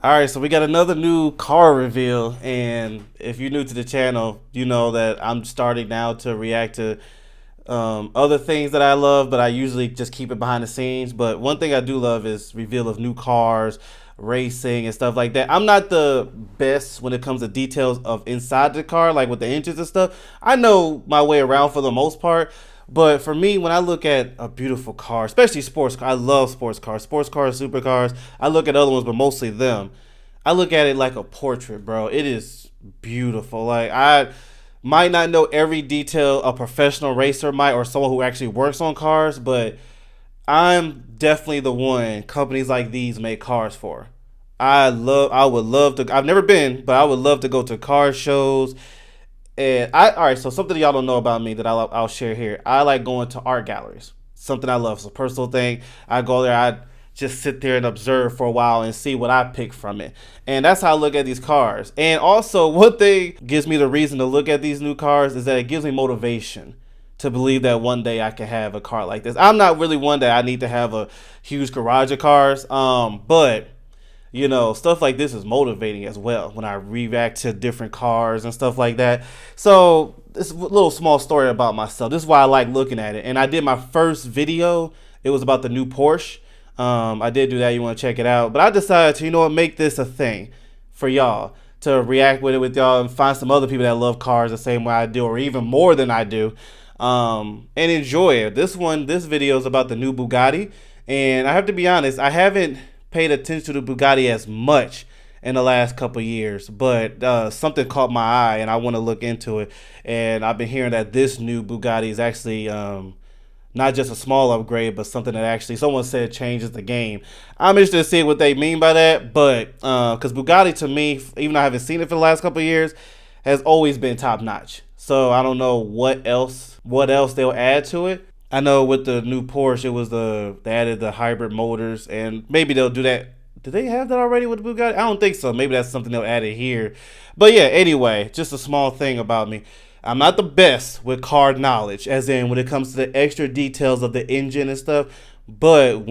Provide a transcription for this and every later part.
All right, so we got another new car reveal, and if you're new to the channel, you know that I'm starting now to react to other things that I love, but I usually just keep it behind the scenes. But one thing I do love is reveal of new cars, racing, and stuff like that. I'm not the best when it comes to details of inside the car, like with the engines and stuff. I know my way around for the most part. But for me, when I look at a beautiful car, especially sports car, I love sports cars, supercars. I look at other ones, but mostly them. I look at it like a portrait, bro. It is beautiful. Like I might not know every detail a professional racer might or someone who actually works on cars, but I'm definitely the one companies like these make cars for. I would love to I've never been, but I would love to go to car shows. And I all right, so something y'all don't know about me that I'll share here. I like going to art galleries. Something I love. It's a personal thing. I go there, I just sit there and observe for a while and see what I pick from it. And that's how I look at these cars. And also, one thing gives me the reason to look at these new cars is that it gives me motivation to believe that one day I can have a car like this. I'm not really one that I need to have a huge garage of cars, but stuff like this is motivating as well when I react to different cars and stuff like that. So this little small story about myself. This is why I like looking at it. And I did my first video. It was about the new Porsche. I did do that. You want to check it out. But I decided to, make this a thing for y'all to react with it with y'all and find some other people that love cars the same way I do or even more than I do, and enjoy it. This video is about the new Bugatti. And I have to be honest, I haven't paid attention to the Bugatti as much in the last couple of years, but something caught my eye and I want to look into it. And I've been hearing that this new Bugatti is actually not just a small upgrade, but something that actually someone said changes the game. I'm interested to see what they mean by that, but because Bugatti to me, even though I haven't seen it for the last couple of years, has always been top notch. So I don't know what else they'll add to it. I know with the new Porsche, they added the hybrid motors, and maybe they'll do that. Did they have that already with the Bugatti? I don't think so. Maybe that's something they'll add it here. But yeah, anyway, just a small thing about me. I'm not the best with car knowledge, as in when it comes to the extra details of the engine and stuff. But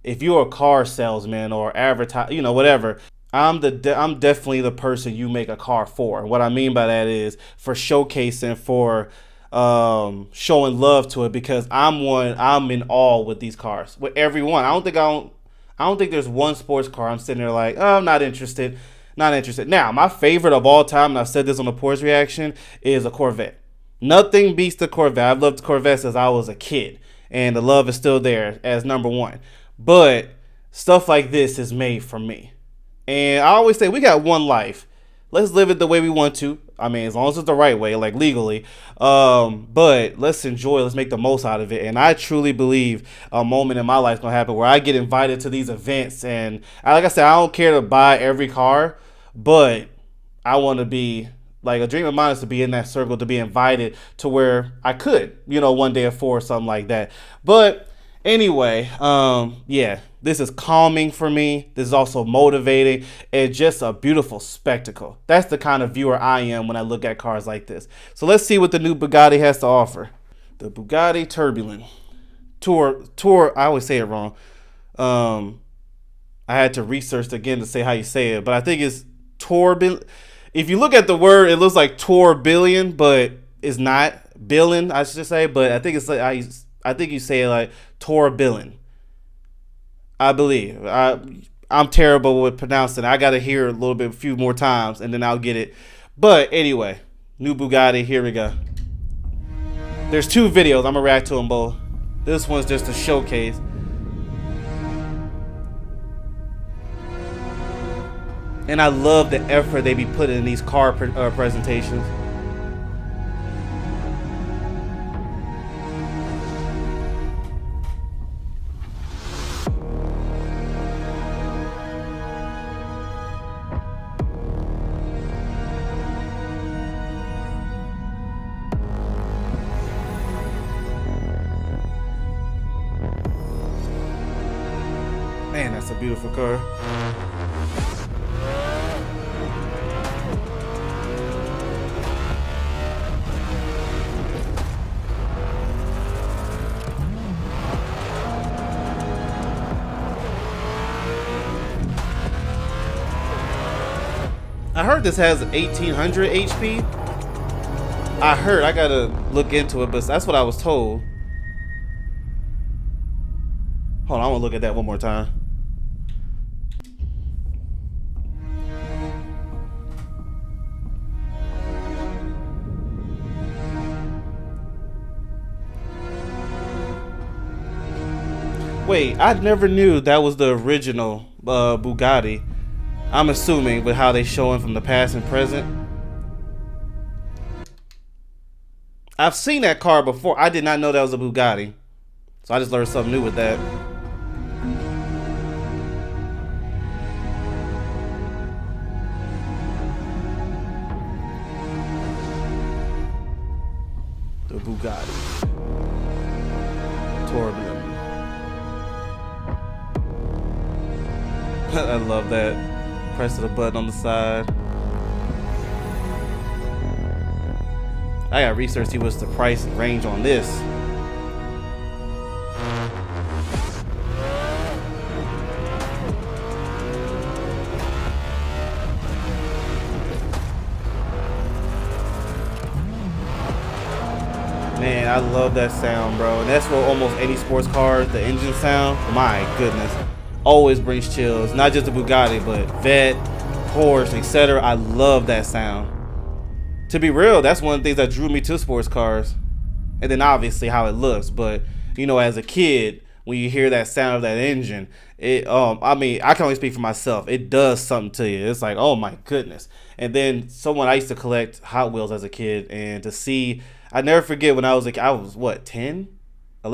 if you're a car salesman or advertise, whatever, I'm definitely the person you make a car for. What I mean by that is for showcasing, for showing love to it, because I'm in awe with these cars, with everyone. I don't think there's one sports car I'm sitting there like, oh, I'm not interested. Not interested. Now, my favorite of all time, and I've said this on the Porsche reaction, is a Corvette. Nothing beats the Corvette. I've loved Corvettes since I was a kid, and the love is still there as number one. But stuff like this is made for me. And I always say we got one life. Let's live it the way we want to. I mean, as long as it's the right way, like legally. But let's enjoy. Let's make the most out of it. And I truly believe a moment in my life is gonna happen where I get invited to these events. And like I said, I don't care to buy every car, but I want to be like a dream of mine is to be in that circle, to be invited to where I could, one day afford something like that. But anyway, yeah, this is calming for me. This is also motivating and just a beautiful spectacle. That's the kind of viewer I am when I look at cars like this. So let's see what the new Bugatti has to offer. The Bugatti Tourbillon. Tour, I always say it wrong. I had to research again to say how you say it, but I think it's Tourbillon. If you look at the word, it looks like Tourbillon, but it's not billion, I should say. But I think it's like I think you say it like Tourbillon. I believe. I'm terrible with pronouncing. I got to hear a few more times, and then I'll get it. But anyway, new Bugatti. Here we go. There's two videos. I'm gonna react to them both. This one's just a showcase. And I love the effort they be putting in these car presentations. Man, that's a beautiful car. I heard this has 1800 HP. I heard, I gotta look into it, but that's what I was told. Hold on, I wanna look at that one more time. Wait, I never knew that was the original Bugatti. I'm assuming with how they show him from the past and present. I've seen that car before. I did not know that was a Bugatti. So I just learned something new with that. The Bugatti. Tourbillon. I love that. Press the button on the side. I gotta research, see what's the price range on this. Man, I love that sound, bro. And that's for almost any sports car, the engine sound. My goodness. Always brings chills. Not just the Bugatti, but Vet, Porsche, etc. I love that sound. To be real, that's one of the things that drew me to sports cars. And then obviously how it looks. But, you know, as a kid, when you hear that sound of that engine, I mean, I can only speak for myself. It does something to you. It's like, oh my goodness. And then I used to collect Hot Wheels as a kid, and to see, I never forget when I was what, 10?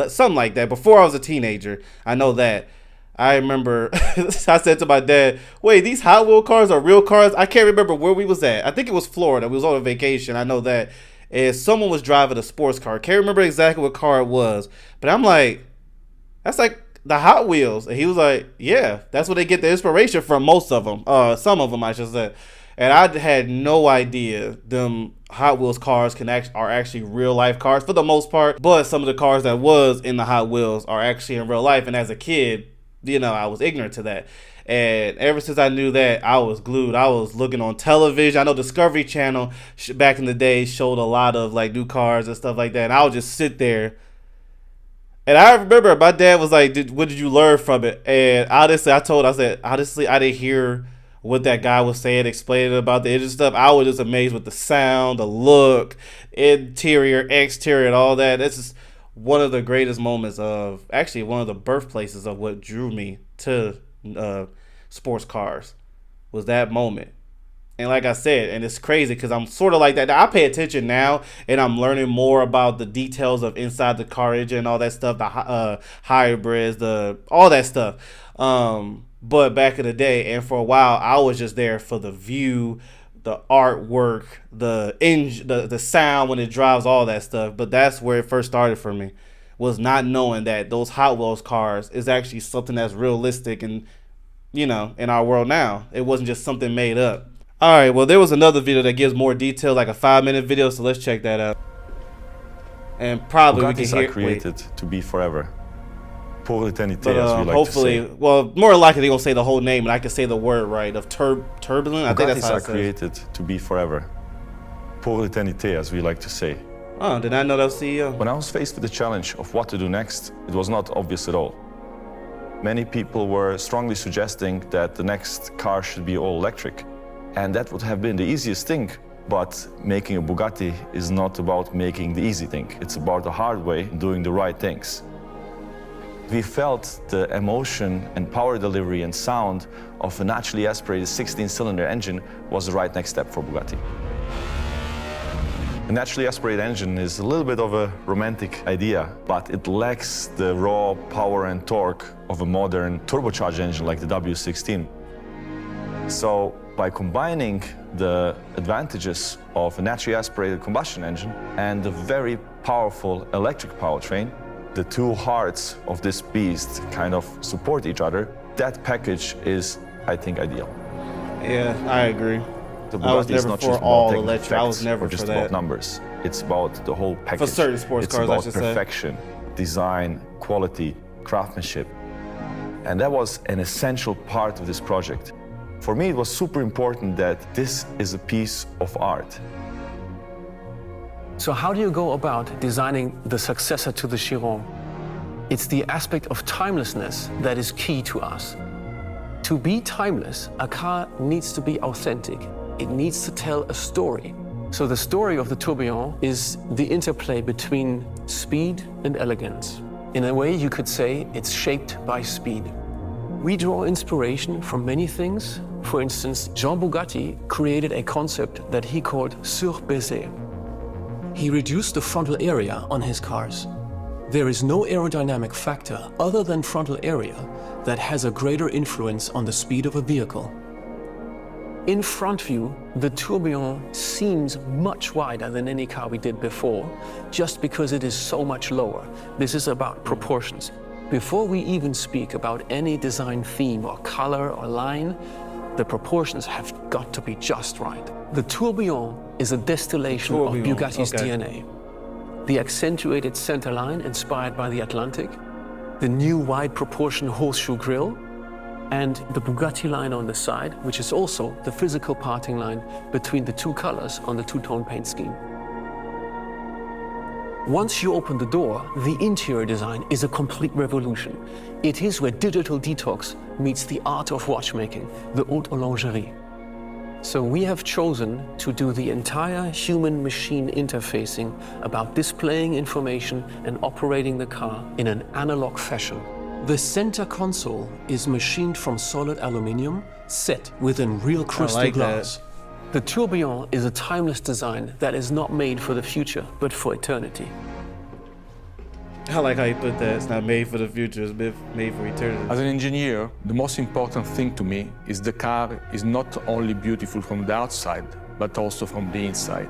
Something like that. Before I was a teenager. I know that. I remember I said to my dad, wait, these Hot Wheel cars are real cars? I can't remember where we was at. I think it was Florida. We was on a vacation. I know that. And someone was driving a sports car. Can't remember exactly what car it was. But I'm like, that's like the Hot Wheels. And he was like, yeah, that's where they get the inspiration from, most of them. Some of them, I should say. And I had no idea them Hot Wheels cars are actually real life cars for the most part. But some of the cars that was in the Hot Wheels are actually in real life. And as a kid, you know, I was ignorant to that. And ever since I knew that, I was glued. I was looking on television. I know Discovery Channel back in the day showed a lot of like new cars and stuff like that. And I would just sit there. And I remember my dad was like, what did you learn from it? And honestly, I said, honestly, I didn't hear what that guy was saying, explaining about the engine stuff. I was just amazed with the sound, the look, interior, exterior, and all that. This is one of the greatest moments of, actually one of the birthplaces of what drew me to sports cars, was that moment. And like I said, and it's crazy because I'm sort of like that. I pay attention now, and I'm learning more about the details of inside the car engine and all that stuff, the hybrids, all that stuff. But back in the day, and for a while, I was just there for the view, the artwork, the engine, the sound when it drives, all that stuff. But that's where it first started for me, was not knowing that those Hot Wheels cars is actually something that's realistic and, you know, in our world now. It wasn't just something made up. All right, well, there was another video that gives more detail, like a 5-minute video, so let's check that out. And probably Bugattis we can hear. Are created to be forever. Pour l'éternité, as we like hopefully, to say. well, more likely they're gonna say the whole name, and I can say the word right of turbulent. I think that's how it Bugattis are created to be forever. Pour l'éternité, as we like to say. Oh, did I know that was CEO? When I was faced with the challenge of what to do next, it was not obvious at all. Many people were strongly suggesting that the next car should be all electric. And that would have been the easiest thing. But making a Bugatti is not about making the easy thing. It's about the hard way, doing the right things. We felt the emotion and power delivery and sound of a naturally aspirated 16-cylinder engine was the right next step for Bugatti. A naturally aspirated engine is a little bit of a romantic idea, but it lacks the raw power and torque of a modern turbocharged engine like the W16. So by combining the advantages of a naturally aspirated combustion engine and a very powerful electric powertrain, the two hearts of this beast kind of support each other. That package is, I think, ideal. Yeah, I agree. The I was Bugatti is never not for just all about electric. I was never or just for about that. numbers. It's about the whole package. For certain sports cars, I should say. It's about perfection, design, quality, craftsmanship. And that was an essential part of this project. For me, it was super important that this is a piece of art. So how do you go about designing the successor to the Chiron? It's the aspect of timelessness that is key to us. To be timeless, a car needs to be authentic. It needs to tell a story. So the story of the Tourbillon is the interplay between speed and elegance. In a way, you could say it's shaped by speed. We draw inspiration from many things. For instance, Jean Bugatti created a concept that he called sur-baiser. He reduced the frontal area on his cars. There is no aerodynamic factor other than frontal area that has a greater influence on the speed of a vehicle. In front view, the Tourbillon seems much wider than any car we did before, just because it is so much lower. This is about proportions. Before we even speak about any design theme or color or line, the proportions have got to be just right. The Tourbillon is a distillation of Bugatti's DNA. The accentuated center line inspired by the Atlantic, the new wide proportion horseshoe grille, and the Bugatti line on the side, which is also the physical parting line between the two colors on the two-tone paint scheme. Once you open the door, the interior design is a complete revolution. It is where digital detox meets the art of watchmaking, the haute horlogerie. So we have chosen to do the entire human-machine interfacing about displaying information and operating the car in an analog fashion. The center console is machined from solid aluminium, set within real crystal glass. The Tourbillon is a timeless design that is not made for the future, but for eternity. I like how you put that. It's not made for the future, it's made for eternity. As an engineer, the most important thing to me is the car is not only beautiful from the outside, but also from the inside.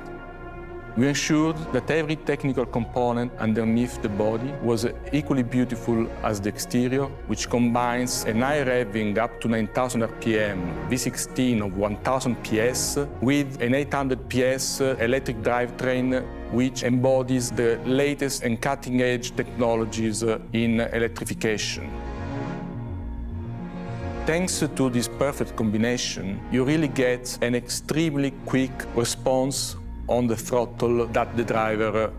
We ensured that every technical component underneath the body was equally beautiful as the exterior, which combines an high revving up to 9,000 RPM, V16 of 1,000 PS, with an 800 PS electric drivetrain, which embodies the latest and cutting-edge technologies in electrification. Thanks to this perfect combination, you really get an extremely quick response on the throttle that the driver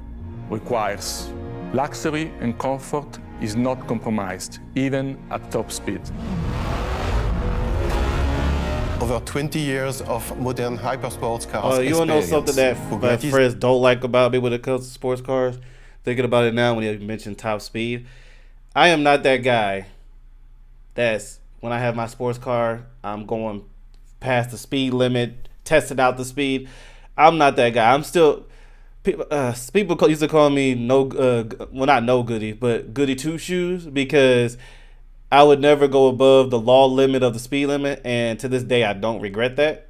requires. Luxury and comfort is not compromised, even at top speed. Over 20 years of modern hypersports cars. You want to know something that my friends don't like about me when it comes to sports cars? Thinking about it now when you mentioned top speed. I am not that guy that's, when I have my sports car, I'm going past the speed limit, testing out the speed. I'm not that guy. I'm still, people used to call me not no goody, but goody two shoes, because I would never go above the law limit of the speed limit, and to this day I don't regret that.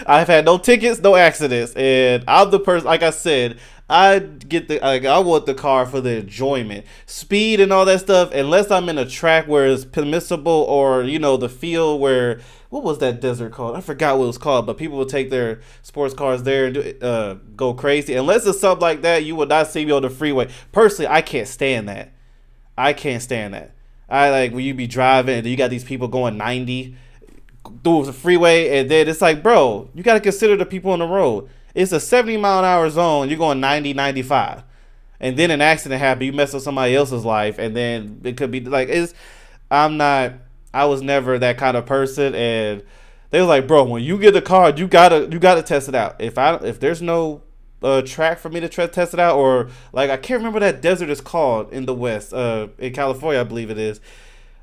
I've had no tickets, no accidents, and I'm the person, like I said, I want the car for the enjoyment. Speed and all that stuff, unless I'm in a track where it's permissible, or the field where, what was that desert called? I forgot what it was called, but people would take their sports cars there and go crazy. Unless it's something like that, you will not see me on the freeway. Personally, I can't stand that. I like when you be driving and you got these people going 90 through the freeway, and then it's like, bro, you got to consider the people on the road. It's a 70-mile-an-hour zone. You're going 90, 95. And then an accident happened. You mess up somebody else's life, and then it could be like, I was never that kind of person, and they was like, bro, when you get a car, you gotta test it out. If there's no track for me to test it out, or like, I can't remember what that desert is called in the West, in California, I believe it is.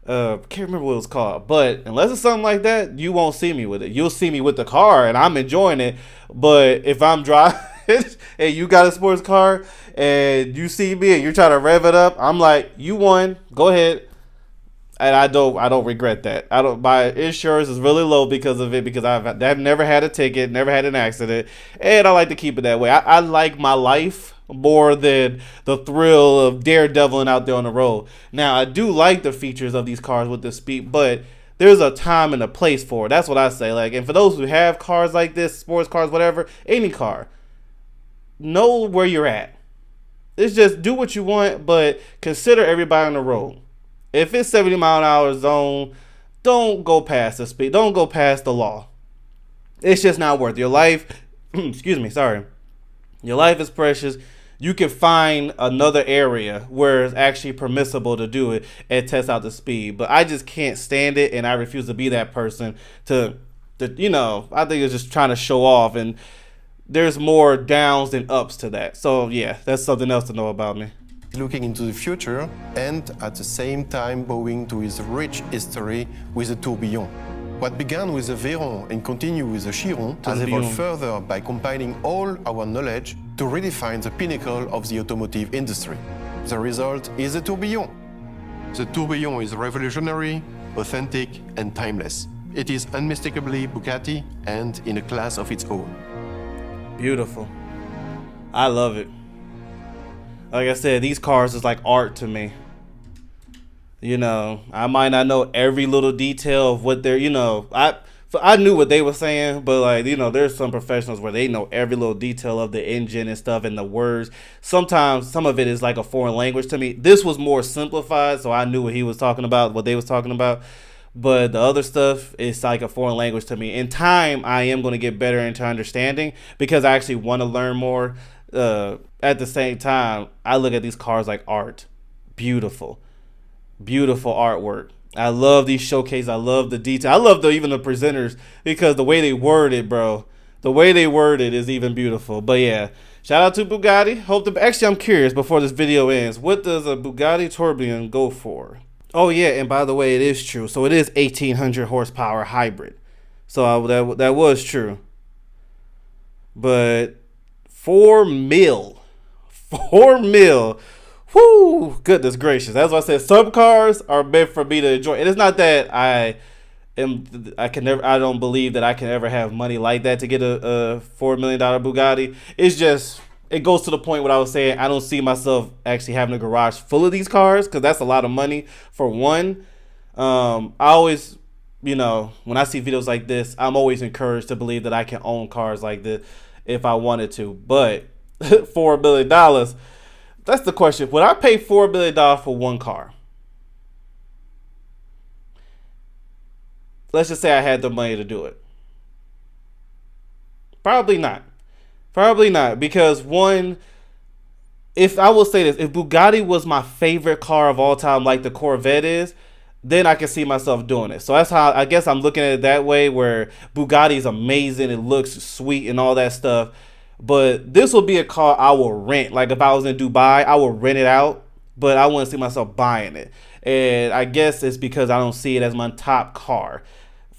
Can't remember what it was called, but unless it's something like that, you won't see me with it. You'll see me with the car, and I'm enjoying it. But if I'm driving and you got a sports car and you see me and you're trying to rev it up, I'm like, you won, go ahead. And I don't regret that. My insurance is really low because of it, because I've never had a ticket, never had an accident, and I like to keep it that way. I like my life more than the thrill of daredeviling out there on the road. Now, I do like the features of these cars with the speed, but there's a time and a place for it. That's what I say. Like, and for those who have cars like this, sports cars, whatever, any car, know where you're at. It's just do what you want, but consider everybody on the road. If it's 70-mile-an-hour zone, don't go past the speed. Don't go past the law. It's just not worth your life. Excuse me, sorry. Your life is precious. You can find another area where it's actually permissible to do it and test out the speed. But I just can't stand it, and I refuse to be that person to you know, I think it's just trying to show off, and there's more downs than ups to that. So yeah, that's something else to know about me. Looking into the future and at the same time bowing to his rich history with the Tourbillon. What began with the Veyron and continue with the Chiron has evolved further by combining all our knowledge to redefine the pinnacle of the automotive industry. The result is the Tourbillon. The Tourbillon is revolutionary, authentic, and timeless. It is unmistakably Bugatti and in a class of its own. Beautiful. I love it. Like I said, these cars is like art to me. You know, I might not know every little detail of what they're, you know, I knew what they were saying, but like, you know, there's some professionals where they know every little detail of the engine and stuff and the words. Sometimes some of it is like a foreign language to me. This was more simplified, so I knew what he was talking about, what they was talking about. But the other stuff is like a foreign language to me. In time, I am going to get better into understanding because I actually want to learn more. At the same time, I look at these cars like art. Beautiful. Beautiful artwork. I love these showcases. I love the detail. I love even the presenters because the way they word it, bro. The way they word it is even beautiful. But yeah, shout out to Bugatti. Actually, I'm curious before this video ends. What does a Bugatti Tourbillon go for? Oh yeah, and by the way, it is true. So it is 1,800 horsepower hybrid. So that was true. But 4 mil. 4 mil. Whoo, goodness gracious. That's why I said some cars are meant for me to enjoy. And it's not that I don't believe that I can ever have money like that to get a $4 million Bugatti. It's just, it goes to the point what I was saying. I don't see myself actually having a garage full of these cars because that's a lot of money for one. I always, you know, when I see videos like this, I'm always encouraged to believe that I can own cars like this if I wanted to. But $4 million, that's the question. Would I pay $4 million for one car? Let's just say I had the money to do it. Probably not. Probably not. Because one, if I will say this, if Bugatti was my favorite car of all time, like the Corvette is, then I can see myself doing it. So that's how I guess I'm looking at it that way, where Bugatti is amazing. It looks sweet and all that stuff. But this will be a car I will rent. Like if I was in Dubai, I would rent it out, but I wouldn't see myself buying it. And I guess it's because I don't see it as my top car.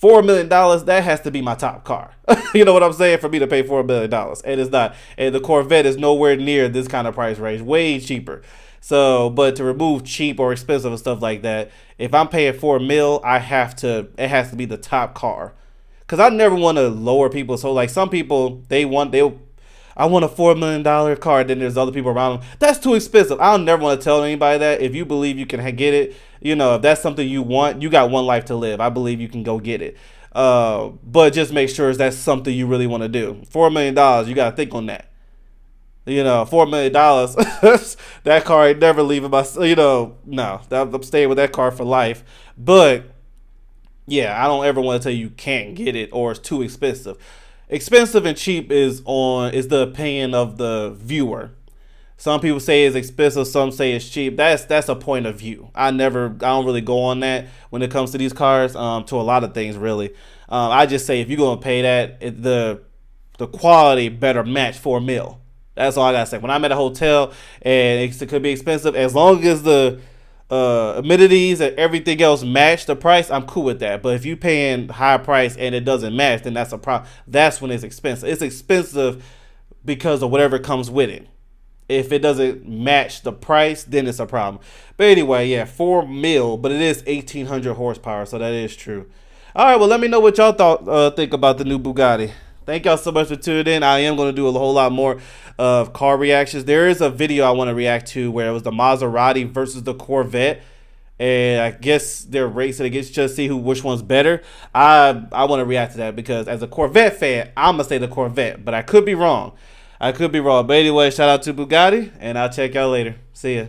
$4 million, that has to be my top car. You know what I'm saying? For me to pay $4 million. And it's not. And the Corvette is nowhere near this kind of price range. Way cheaper. So, but to remove cheap or expensive and stuff like that, if I'm paying $4 million, it has to be the top car. Because I never want to lower people. So like some people, I want a $4 million car. Then there's other people around them. That's too expensive. I don't never want to tell anybody that. If you believe you can get it, you know, if that's something you want, you got one life to live. I believe you can go get it. But just make sure that's something you really want to do. $4 million, you got to think on that. You know, $4 million, that car ain't never leaving my, you know, no, I'm staying with that car for life. But yeah, I don't ever want to tell you can't get it or it's too expensive. Expensive and cheap is the opinion of the viewer. Some people say it's expensive, some say it's cheap. That's a point of view. I don't really go on that when it comes to these cars, to a lot of things really. I just say if you're gonna pay that, the quality better match $4 million. That's all I gotta say. When I'm at a hotel and it could be expensive, as long as the amenities and everything else match the price, I'm cool with that. But if you paying high price and it doesn't match, then that's a problem. That's when it's expensive. It's expensive because of whatever comes with it. If it doesn't match the price, then it's a problem. But anyway, yeah, $4 million, but it is 1,800 horsepower, so that is true. All right, well, let me know what y'all think about the new Bugatti. Thank y'all so much for tuning in. I am going to do a whole lot more of car reactions. There is a video I want to react to where it was the Maserati versus the Corvette. And I guess they're racing against just see which one's better. I want to react to that because as a Corvette fan, I'm going to say the Corvette. But I could be wrong. But anyway, shout out to Bugatti. And I'll check y'all later. See ya.